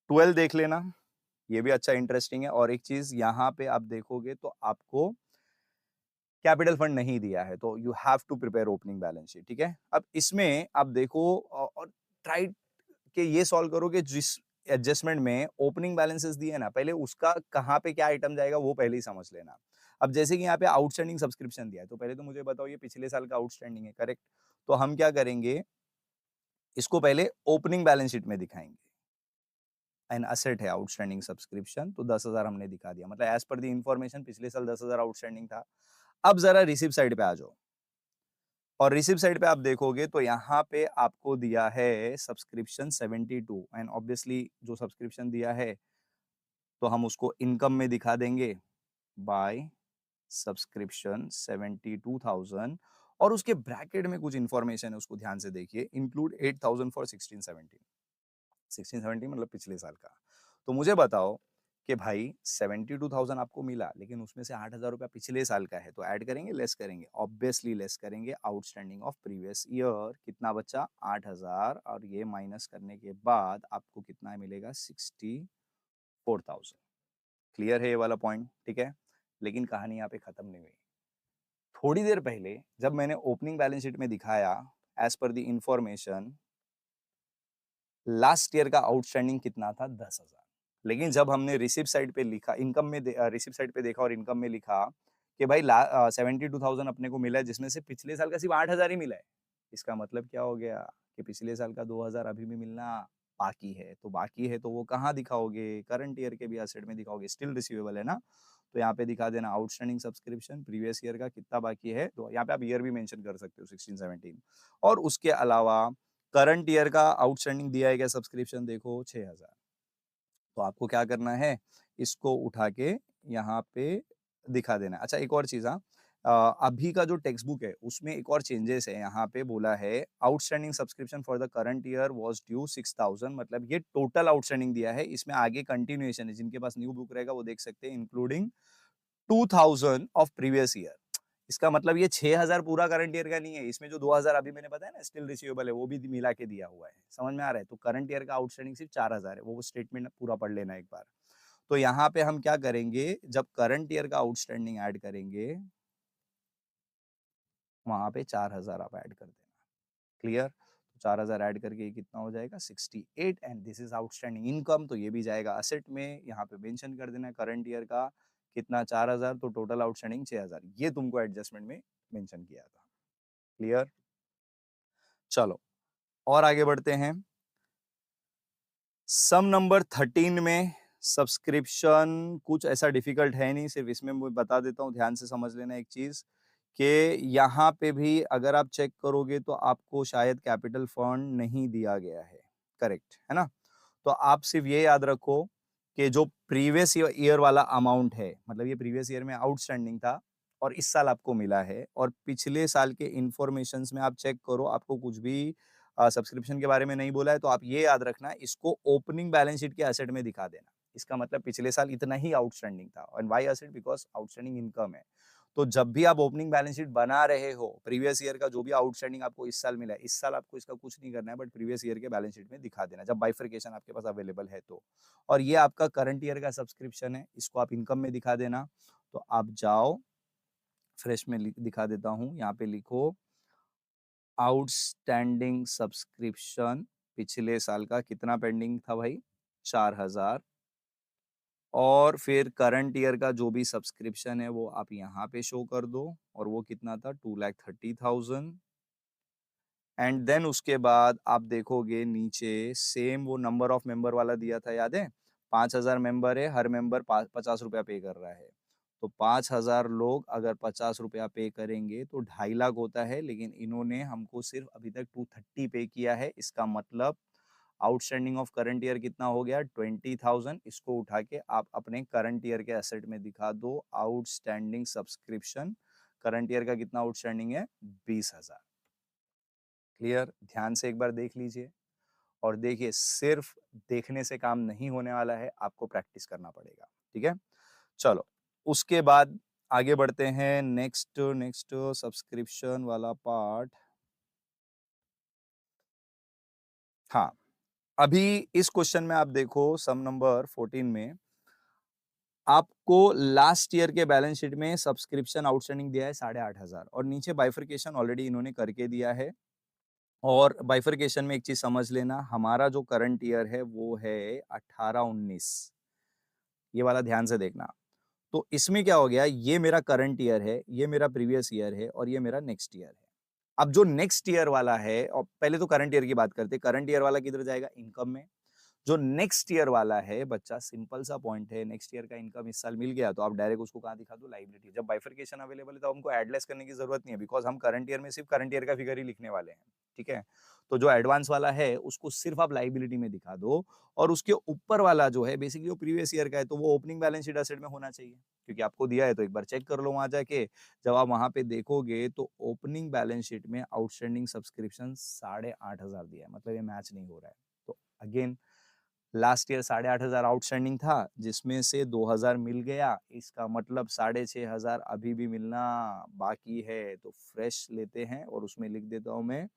12 देख लेना, ये भी अच्छा इंटरेस्टिंग है। और एक चीज यहाँ पे आप देखोगे तो आपको कैपिटल फंड नहीं दिया है तो you have to prepare opening balance sheet, ठीक है। अब इसमें आप देखो और ट्राई के ये सॉल्व करो कि जिस एडजस्टमेंट में ओपनिंग बैलेंसेस दिए ना, पहले उसका कहाँ पे क्या आइटम जाएगा वो पहले ही समझ लेना। अब जैसे कि यहाँ पे आउटस्टैंडिंग सब्सक्रिप्शन दिया है तो पहले तो मुझे बताओ ये पिछले साल का आउटस्टैंडिंग है, करेक्ट? तो हम क्या करेंगे, इसको पहले ओपनिंग बैलेंस शीट में दिखाएंगे। एन असेट है आउटस्टैंडिंग सब्सक्रिप्शन, तो 10,000 हमने दिखा दिया, मतलब एज पर द इंफॉर्मेशन पिछले साल 10,000 आउटस्टैंडिंग था। अब जरा रिसीव साइड पे आ जाओ और रिसीव साइड पे आप देखोगे तो यहाँ पे आपको दिया है सब्सक्रिप्शन 72 एंड ऑब्वियसली जो सब्सक्रिप्शन दिया है तो हम उसको इनकम में दिखा देंगे बाय सब्सक्रिप्शन 72,000 और उसके ब्रैकेट में कुछ इंफॉर्मेशन है उसको ध्यान से देखिए, इंक्लूड 8,000 फॉर 16-17, 16-17 मतलब पिछले साल का। तो मुझे बताओ कि भाई 72,000 आपको मिला लेकिन उसमें से 8,000 रुपया पिछले साल का है तो ऐड करेंगे लेस करेंगे? ऑब्वियसली लेस करेंगे। आउटस्टैंडिंग ऑफ प्रीवियस ईयर कितना बचा? 8,000 और ये माइनस करने के बाद आपको कितना मिलेगा? 64,000। क्लियर है ये वाला पॉइंट? ठीक है, लेकिन कहानी यहाँ पे खत्म नहीं हुई। थोड़ी देर पहले जब मैंने ओपनिंग बैलेंस शीट में दिखाया as per the information last year का आउटस्टैंडिंग कितना था? 10,000। लेकिन जब हमने रिसिप्ट साइड पे लिखा, इनकम में रिसिप्ट साइड पे देखा और इनकम में लिखा कि भाई 72,000 अपने को मिला है जिसमें से पिछले साल का सिर्फ 8,000 ही मिला है। इसका मतलब क्या हो गया कि पिछले साल का 2,000 अभी भी मिलना बाकी है। तो बाकी है तो वो कहाँ दिखाओगे? करंट ईयर के भी एसेट में दिखाओगे, स्टिल रिसीवेबल है ना। तो यहाँ पे दिखा देना आउटस्टैंडिंग सब्सक्रिप्शन प्रीवियस ईयर का कितना बाकी है, तो यहाँ पे आप ईयर भी मेंशन कर सकते हो 16-17। और उसके अलावा करंट ईयर का आउटस्टैंडिंग दिया है क्या सब्सक्रिप्शन? देखो 6,000। तो आपको क्या करना है, इसको उठा के यहाँ पे दिखा देना। अच्छा एक और चीज, हाँ, अभी का जो टेक्स्ट बुक है उसमें एक और चेंजेस है। यहाँ पे बोला है outstanding subscription for the current year was due 6,000, मतलब ये टोटल आउटस्टैंडिंग दिया है। इसमें आगे कंटिन्यूएशन है, जिनके पास न्यू बुक रहेगा वो देख सकते हैं, इंक्लूडिंग 2,000 ऑफ प्रीवियस ईयर। इसका मतलब ये 6,000 पूरा करंट ईयर का नहीं है, इसमें जो 2,000 अभी मैंने बताया ना स्टिल रिसीवेबल है वो भी मिला के दिया हुआ है। समझ में आ रहा है? तो करंट ईयर का आउटस्टैंडिंग सिर्फ 4,000 है, वो स्टेटमेंट पूरा पढ़ लेना एक बार। तो यहाँ पे हम क्या करेंगे, जब करंट ईयर का आउटस्टैंडिंग ऐड करेंगे वहां पे 4,000 आप ऐड कर देना। क्लियर? तो 4,000 ऐड करके ये कितना हो जाएगा? 68। And this is outstanding income, तो ये भी जाएगा असेट में। यहाँ पे मेंशन कर देना करंट ईयर का कितना? 4,000, तो टोटल आउटस्टैंडिंग 6,000। ये तुमको एडजस्टमेंट में मेंशन किया था। क्लियर? चलो और आगे बढ़ते हैं। सम नंबर 13 में सब्सक्रिप्शन कुछ ऐसा डिफिकल्ट है नहीं, सिर्फ इसमें मैं बता देता हूँ, ध्यान से समझ लेना एक चीज कि यहाँ पे भी अगर आप चेक करोगे तो आपको शायद कैपिटल फंड नहीं दिया गया है, करेक्ट है ना। तो आप सिर्फ ये याद रखो कि जो प्रीवियस ईयर वाला अमाउंट है, मतलब ये प्रीवियस ईयर में आउटस्टैंडिंग था और इस साल आपको मिला है, और पिछले साल के इंफॉर्मेशंस में आप चेक करो आपको कुछ भी सब्सक्रिप्शन के बारे में नहीं बोला है, तो आप ये याद रखना इसको ओपनिंग बैलेंस शीट के एसेट में दिखा देना। इसका मतलब पिछले साल इतना ही आउटस्टैंडिंग था, and why asset? Because outstanding income है। तो जब भी आप ओपनिंग बैलेंस शीट बना रहे हो, प्रीवियस ईयर का जो भी आउटस्टैंडिंग आपको इस साल मिला है, इस साल आपको इसका कुछ नहीं करना है, बट प्रीवियस ईयर के बैलेंस शीट में दिखा देना जब बाइफरकेशन आपके पास अवेलेबल है तो। और ये आपका करंट ईयर का सब्सक्रिप्शन है, इसको आप इनकम में दिखा देना। तो आप जाओ, फ्रेश में दिखा देता हूं, यहाँ पे लिखो आउटस्टैंडिंग सब्सक्रिप्शन पिछले साल का कितना पेंडिंग था भाई? 4,000। और फिर करंट ईयर का जो भी सब्सक्रिप्शन है वो आप यहाँ पे शो कर दो, और वो कितना था? 2,30,000। एंड देन उसके बाद आप देखोगे नीचे सेम वो नंबर ऑफ मेंबर वाला दिया था, याद है? 5,000 मेंबर है, हर मेंबर 50 रुपया पे कर रहा है। तो 5,000 लोग अगर 50 रुपया पे करेंगे तो 2.5 लाख होता है, लेकिन इन्होंने हमको सिर्फ अभी तक 230 पे किया है। इसका मतलब आउटस्टैंडिंग ऑफ करंट ईयर कितना हो गया? 20,000। इसको उठा के आप अपने करंट ईयर के एसेट में दिखा दो, आउटस्टैंडिंग सब्सक्रिप्शन करंट ईयर का कितना आउटस्टैंडिंग है? 20,000। क्लियर? ध्यान से एक बार देख लीजिए। और देखिए सिर्फ देखने से काम नहीं होने वाला है, आपको प्रैक्टिस करना पड़ेगा, ठीक है? चलो, उसके बाद आगे बढ़ते हैं नेक्स्ट नेक्स्ट सब्सक्रिप्शन वाला पार्ट। हाँ, अभी इस क्वेश्चन में आप देखो सम नंबर 14 में आपको लास्ट ईयर के बैलेंस शीट में सब्सक्रिप्शन आउटस्टैंडिंग दिया है 8,500 और नीचे बाइफरकेशन ऑलरेडी इन्होंने करके दिया है। और बाइफरकेशन में एक चीज समझ लेना, हमारा जो करंट ईयर है वो है 18-19, ये वाला ध्यान से देखना। तो इसमें क्या हो गया, ये मेरा करंट ईयर है, ये मेरा प्रीवियस ईयर है और ये मेरा नेक्स्ट ईयर है। अब जो नेक्स्ट ईयर वाला है, और पहले तो करंट ईयर की बात करते हैं, करंट ईयर वाला किधर जाएगा, इनकम में। जो नेक्स्ट ईयर वाला है बच्चा, सिंपल सा पॉइंट है, नेक्स्ट ईयर का इनकम इस साल मिल गया तो आप डायरेक्ट उसको कहां दिखा दो, लाइबिलिटी। जब बाइफरकेशन अवेलेबल है तो हमको एडलेस करने की जरूरत नहीं है, बिकॉज हम करंट ईयर में सिर्फ करंट ईयर का फिगर ही लिखने वाले हैं, ठीक है? तो जो एडवांस वाला है उसको सिर्फ आप लाइबिलिटी में दिखा दो, और उसके ऊपर वाला जो है बेसिकली वो प्रीवियस ईयर का है, तो वो ओपनिंग बैलेंस शीट एसेट में होना चाहिए, क्योंकि आपको दिया है तो एक बार चेक कर लो वहां जाके। जब आप वहां पे देखोगे तो ओपनिंग बैलेंस शीट में आउटस्टैंडिंग सब्सक्रिप्शन 8,500 दिया है, मतलब ये मैच नहीं हो रहा है। तो अगेन लास्ट ईयर 8,500 आउटस्टैंडिंग था, जिसमें से 2,000 मिल गया, इसका मतलब 6,500 अभी भी मिलना बाकी है। तो फ्रेश लेते हैं और उसमें लिख देता हूं मैं,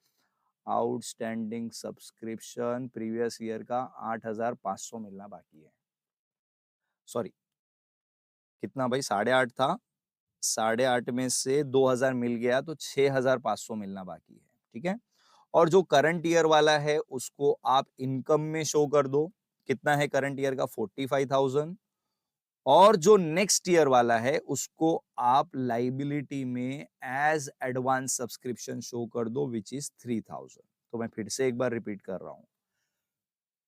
आउटस्टैंडिंग सब्सक्रिप्शन प्रीवियस ईयर का 8,500 मिलना बाकी है। सॉरी, कितना भाई, 8,500 था, 8,500 में से 2,000 मिल गया तो 6,500 मिलना बाकी है, ठीक है? और जो करंट ईयर वाला है उसको आप इनकम में शो कर दो, कितना है करंट ईयर का, 45,000। और जो नेक्स्ट ईयर वाला है उसको आप लाइबिलिटी में एज एडवांस सब्सक्रिप्शन शो कर दो, विच इज 3,000। तो मैं फिर से एक बार रिपीट कर रहा हूं,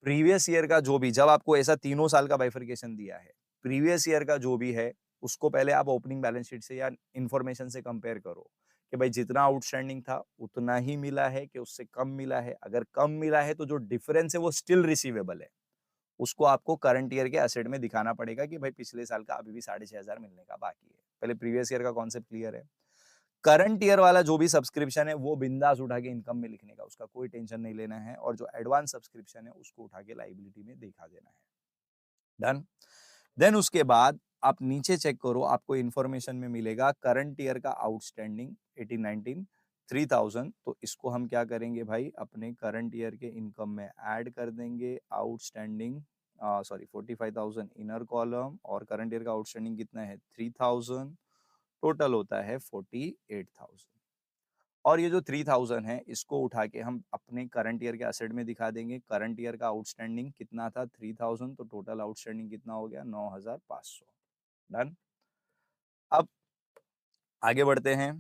प्रीवियस ईयर का जो भी, जब आपको ऐसा तीनों साल का बाइफरकेशन दिया है, प्रीवियस ईयर का जो भी है उसको पहले आप ओपनिंग बैलेंस शीट से या इंफॉर्मेशन से कंपेयर करो कि भाई जितना आउटस्टैंडिंग था उतना ही मिला है कि उससे कम मिला है। अगर कम मिला है तो जो डिफरेंस है वो स्टिल रिसीवेबल है, उसको आपको करंट ईयर के एसेट में दिखाना पड़ेगा कि भाई पिछले साल का अभी भी 6,500 मिलने का बाकी है। पहले प्रीवियस ईयर का कॉन्सेप्ट क्लियर है। करंट ईयर वाला जो भी सब्सक्रिप्शन है वो बिंदास उठा के इनकम में लिखने का, उसका कोई टेंशन नहीं लेना है, और जो एडवांस सब्सक्रिप्शन है उसको उठा के लाइबिलिटी में दिखा देना है। डन। देन उसके बाद आप नीचे चेक करो, आपको इंफॉर्मेशन में मिलेगा करंट ईयर का आउटस्टैंडिंग 18-19 3,000। तो इसको हम क्या करेंगे भाई, अपने करंट ईयर के इनकम में ऐड कर देंगे। आउटस्टैंडिंग सॉरी 45,000 इनर कॉलम, और करंट ईयर का आउटस्टैंडिंग कितना है, 3,000, टोटल होता है 48,000। और ये जो 3,000 है इसको उठा के हम अपने करंट ईयर के एसेट में दिखा देंगे। करंट ईयर का आउटस्टैंडिंग कितना था, 3,000, तो टोटल आउटस्टैंडिंग कितना हो गया, 9,500। डन। अब आगे बढ़ते हैं।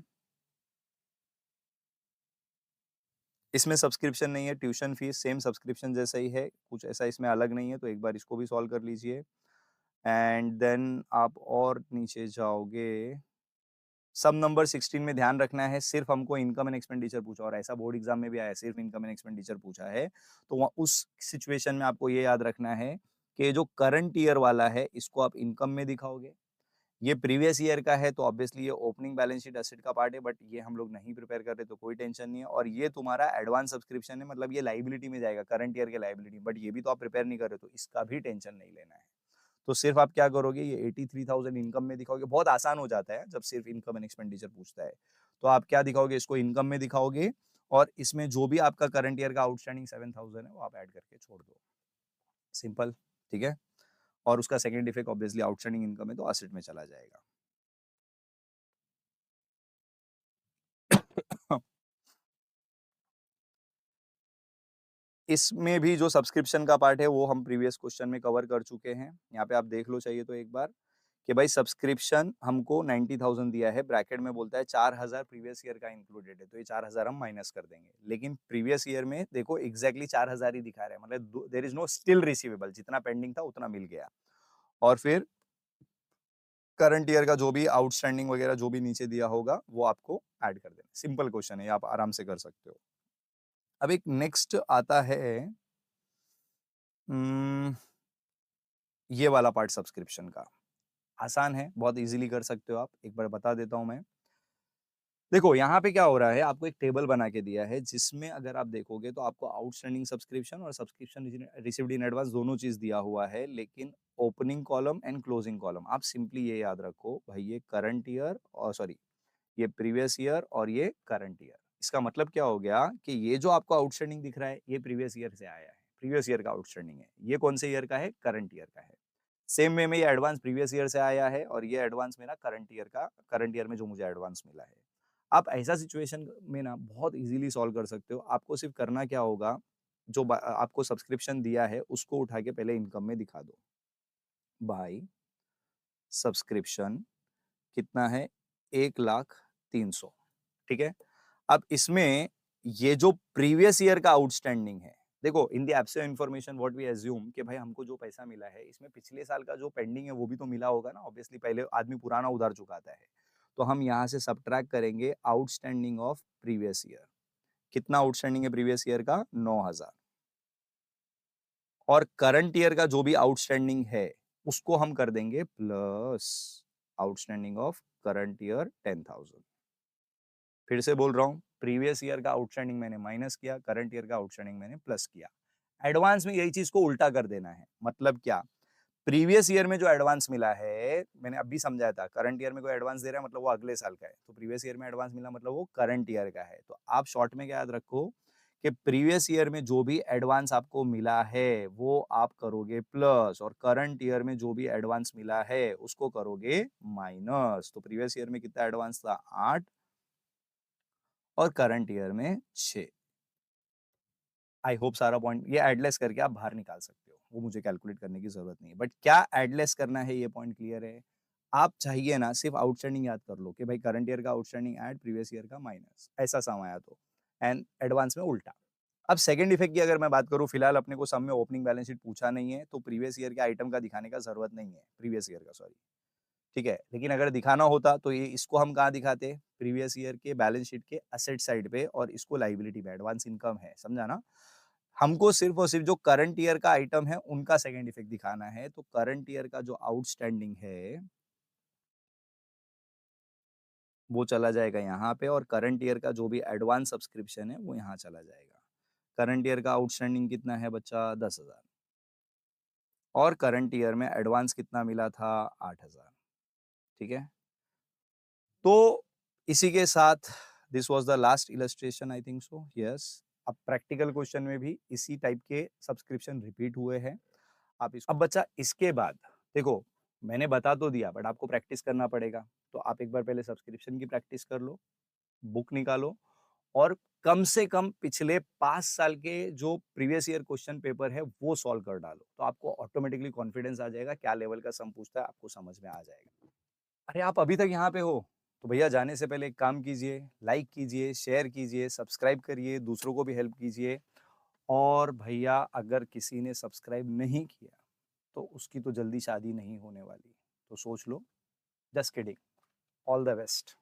इसमें सब्सक्रिप्शन नहीं है, ट्यूशन फीस सेम सब्सक्रिप्शन जैसा ही है, कुछ ऐसा इसमें अलग नहीं है, तो एक बार इसको भी सॉल्व कर लीजिए। एंड देन आप और नीचे जाओगे, सब नंबर 16 में ध्यान रखना है, सिर्फ हमको इनकम एंड एक्सपेंडिचर पूछा, और ऐसा बोर्ड एग्जाम में भी आया, सिर्फ इनकम एंड एक्सपेंडिचर पूछा है। तो उस सिचुएशन में आपको ये याद रखना है कि जो करंट ईयर वाला है इसको आप इनकम में दिखाओगे, ये प्रीवियस ईयर का है तो ऑब्वियसली ये ओपनिंग बैलेंस शीट एसेट का पार्ट है, बट ये हम लोग नहीं प्रिपेयर कर रहे तो कोई टेंशन नहीं है। और ये तुम्हारा एडवांस सब्सक्रिप्शन है, मतलब ये लाइबिलिटी में जाएगा, करंट ईयर के लाइबिलिटी, बट ये भी तो आप प्रिपेयर नहीं कर रहे, तो इसका भी टेंशन नहीं लेना है। तो सिर्फ आप क्या करोगे, ये 83,000 इनकम में दिखाओगे, बहुत आसान हो जाता है जब सिर्फ इनकम एंड एक्सपेंडिचर पूछता है। तो आप क्या दिखाओगे, इसको इनकम में दिखाओगे, और इसमें जो भी आपका करंट ईयर का आउटस्टैंडिंग 7,000 है वो आप ऐड करके छोड़ दो, सिंपल, ठीक है? और उसका second effect obviously outstanding income है तो एसेट में चला जाएगा। इसमें भी जो सब्सक्रिप्शन का पार्ट है वो हम प्रीवियस क्वेश्चन में कवर कर चुके हैं। यहाँ पे आप देख लो चाहिए तो एक बार, कि भाई सब्सक्रिप्शन हमको 90,000 दिया है, ब्रैकेट में बोलता है 4,000 प्रीवियस ईयर का इंक्लूडेड है, तो ये 4,000 हम माइनस कर देंगे। लेकिन प्रीवियस ईयर में देखो एग्जैक्टली 4,000 ही दिखा रहा है, मतलब there is no still receivable, जितना पेंडिंग था उतना मिल गया। और फिर करंट ईयर का जो भी आउटस्टैंडिंग वगैरह जो भी नीचे दिया होगा वो आपको ऐड कर देना। सिंपल क्वेश्चन है, आप आराम से कर सकते हो। अब एक नेक्स्ट आता है, हम्म, ये वाला पार्ट सब्सक्रिप्शन का। आसान है, बहुत इजीली कर सकते हो आप, एक बार बता देता हूं मैं। देखो यहाँ पे क्या हो रहा है, आपको एक टेबल बना के दिया है जिसमें अगर आप देखोगे तो आपको आउटस्टैंडिंग सब्सक्रिप्शन और सब्सक्रिप्शन रिसीव्ड इन एडवांस दोनों चीज़ दिया हुआ है, लेकिन opening column and closing column आप सिंपली ये याद रखो भाई, ये करंट ईयर और सॉरी ये प्रीवियस ईयर और ये करंट ईयर। इसका मतलब क्या हो गया कि ये जो आपको आउटस्टैंडिंग दिख रहा है, ये प्रीवियस ईयर से आया है, प्रीवियस ईयर का आउटस्टैंडिंग है। ये कौन से ईयर का है? करंट ईयर का है। सेम वे में ये एडवांस प्रीवियस ईयर से आया है और ये एडवांस मेरा करंट ईयर में जो मुझे एडवांस मिला है। आप ऐसा सिचुएशन में ना बहुत ईज़िली सॉल्व कर सकते हो। आपको सिर्फ करना क्या होगा, जो आपको सब्सक्रिप्शन दिया है उसको उठा के पहले इनकम में दिखा दो। बाय सब्सक्रिप्शन कितना है? 1,03,000 ठीक है? अब इसमें ये जो प्रीवियस ईयर का आउटस्टैंडिंग है, देखो in the absent information what we assume कि भाई हमको जो पैसा मिला है, इसमें पिछले साल का जो पेंडिंग है वो भी तो मिला होगा ना, ऑब्वियसली पहले आदमी पुराना उधार चुकाता है। तो हम यहाँ से सब्ट्रैक्ट करेंगे आउटस्टैंडिंग ऑफ प्रीवियस ईयर। कितना आउटस्टैंडिंग है प्रीवियस ईयर का? 9,000 और करंट ईयर का जो भी आउटस्टैंडिंग है, उसको हम कर देंगे plus outstanding of current year 10,000। फिर से बोल रहा हूँ, प्रीवियस ईयर का आउटस्टैंडिंग मैंने माइनस किया, करंट ईयर का आउटस्टैंडिंग मैंने प्लस किया। एडवांस में यही चीज को उल्टा कर देना है। मतलब क्या? प्रीवियस ईयर में जो एडवांस मिला है, मैंने अभी समझाया था, करंट ईयर में कोई एडवांस दे रहा है मतलब वो अगले साल का है, तो प्रीवियस ईयर में एडवांस मिला मतलब वो करंट ईयर का है। तो आप शॉर्ट में क्या याद रखो कि प्रीवियस ईयर में जो भी एडवांस आपको मिला है वो आप करोगे प्लस, और करंट ईयर में जो भी एडवांस मिला है उसको करोगे माइनस। तो प्रीवियस ईयर में कितना एडवांस था? 8 और करंट ईयर में 6। आई होप सारा पॉइंट ये एडलेस करके आप बाहर निकाल सकते हो, वो मुझे कैलकुलेट करने की जरूरत नहीं है। बट क्या एडलेस करना है ये पॉइंट क्लियर है? आप चाहिए ना सिर्फ आउटस्टैंडिंग याद कर लो कि भाई करंट ईयर का आउटस्टैंडिंग ऐड प्रीवियस ईयर का माइनस, ऐसा सम आया तो, एंड एडवांस में उल्टा। अब सेकंड इफेक्ट की अगर मैं बात करूं, फिलहाल अपने को सम में ओपनिंग बैलेंस शीट पूछा नहीं है तो प्रीवियस ईयर के आइटम का दिखाने का जरूरत नहीं है, प्रीवियस ईयर का सॉरी, ठीक है। लेकिन अगर दिखाना होता तो ये इसको हम कहाँ दिखाते? प्रीवियस ईयर के बैलेंस शीट के असेट साइड पे, और इसको लायबिलिटी में, एडवांस इनकम है, समझा ना? हमको सिर्फ और सिर्फ जो करंट ईयर का आइटम है उनका सेकंड इफेक्ट दिखाना है। तो करंट ईयर का जो आउटस्टैंडिंग है वो चला जाएगा यहाँ पे, और करंट ईयर का जो भी एडवांस सब्सक्रिप्शन है वो यहाँ चला जाएगा। करंट ईयर का आउटस्टैंडिंग कितना है बच्चा? 10,000, और करंट ईयर में एडवांस कितना मिला था? 8,000, ठीक है। तो इसी के साथ this was the last illustration, I think so, yes. अब प्रैक्टिकल क्वेश्चन में भी इसी टाइप के सब्सक्रिप्शन रिपीट हुए हैं। आप इस अब बच्चा इसके बाद देखो, मैंने बता तो दिया बट आपको प्रैक्टिस करना पड़ेगा। तो आप एक बार पहले सब्सक्रिप्शन की प्रैक्टिस कर लो, बुक निकालो, और कम से कम पिछले 5 साल के जो प्रीवियस ईयर क्वेश्चन पेपर है वो सॉल्व कर डालो। तो आपको ऑटोमेटिकली कॉन्फिडेंस आ जाएगा, क्या लेवल का सम पूछता है आपको समझ में आ जाएगा। अरे आप अभी तक यहाँ पे हो तो भैया जाने से पहले एक काम कीजिए, लाइक कीजिए, शेयर कीजिए, सब्सक्राइब करिए, दूसरों को भी हेल्प कीजिए। और भैया अगर किसी ने सब्सक्राइब नहीं किया तो उसकी तो जल्दी शादी नहीं होने वाली, तो सोच लो। Just kidding. All the best.